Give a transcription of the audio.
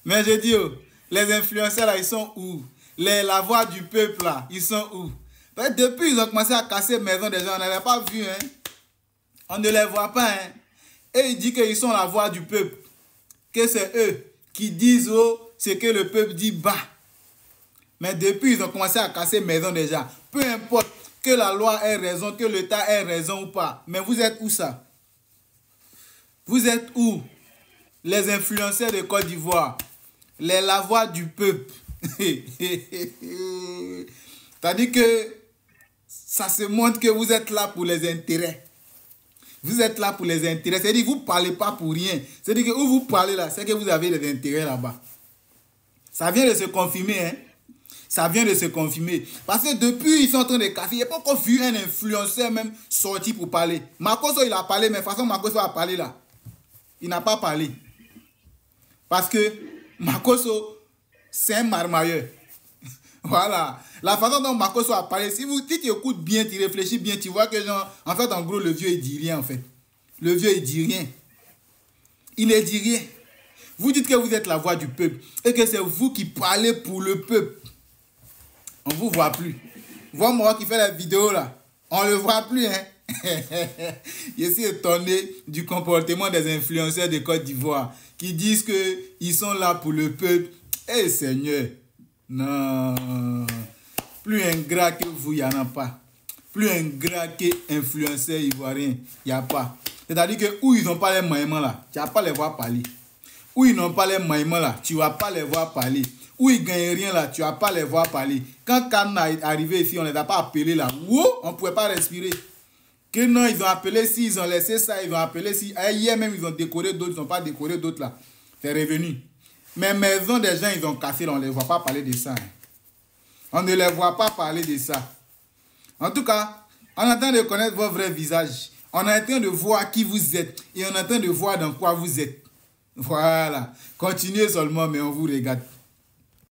Mais je dis, oh, les influenceurs là, ils sont où? La voix du peuple là, ils sont où? Parce que depuis, ils ont commencé à casser les maisons des gens, on n'avait pas vu, hein. On ne les voit pas, hein. Et ils disent qu'ils sont la voix du peuple. Que c'est eux qui disent oh, ce que le peuple dit bas. Mais depuis, ils ont commencé à casser les maisons des gens. Peu importe que la loi ait raison, que l'État ait raison ou pas. Mais vous êtes où ça? Vous êtes où? Les influenceurs de Côte d'Ivoire. La voix du peuple. C'est-à-dire que ça se montre que vous êtes là pour les intérêts. Vous êtes là pour les intérêts. C'est-à-dire que vous ne parlez pas pour rien. C'est-à-dire que où vous parlez là, c'est que vous avez des intérêts là-bas. Ça vient de se confirmer, hein. Ça vient de se confirmer. Parce que depuis, ils sont en train de casser. Il n'y a pas encore vu un influenceur même sorti pour parler. Makosso, il a parlé, mais de toute façon, Makosso a parlé là. Il n'a pas parlé. Parce que Makosso, c'est un marmailleur. Voilà. La façon dont Makosso a parlé, si tu écoutes bien, tu réfléchis bien, tu vois que genre, en fait, en gros, le vieux, il dit rien, en fait. Le vieux, il dit rien. Il ne dit rien. Vous dites que vous êtes la voix du peuple et que c'est vous qui parlez pour le peuple. On ne vous voit plus. Vois moi qui fais la vidéo là. On ne le voit plus, hein. Je suis étonné du comportement des influenceurs de Côte d'Ivoire qui disent qu'ils sont là pour le peuple. Eh Seigneur, non. Plus ingrat que vous, il n'y en a pas. Plus ingrat qu'influenceurs ivoiriens, il n'y a pas. C'est-à-dire que où ils n'ont pas les moyens là, tu ne vas pas les voir parler. Où ils n'ont pas les moyens là, tu ne vas pas les voir parler. Où ils ne gagnent rien là, tu ne vas pas les voir parler. Quand Cannes est arrivé ici, on ne les a pas appelés là. Wow, on ne pouvait pas respirer. Que non, ils ont appelé si, ils ont laissé ça, ils ont appelé si. Hier même, ils ont décoré d'autres, ils n'ont pas décoré d'autres là. C'est revenu. Mais maison des gens, ils ont cassé, on ne les voit pas parler de ça. Hein. On ne les voit pas parler de ça. En tout cas, on est en train de connaître vos vrais visages. On est en train de voir qui vous êtes. Et on est en train de voir dans quoi vous êtes. Voilà. Continuez seulement, mais on vous regarde.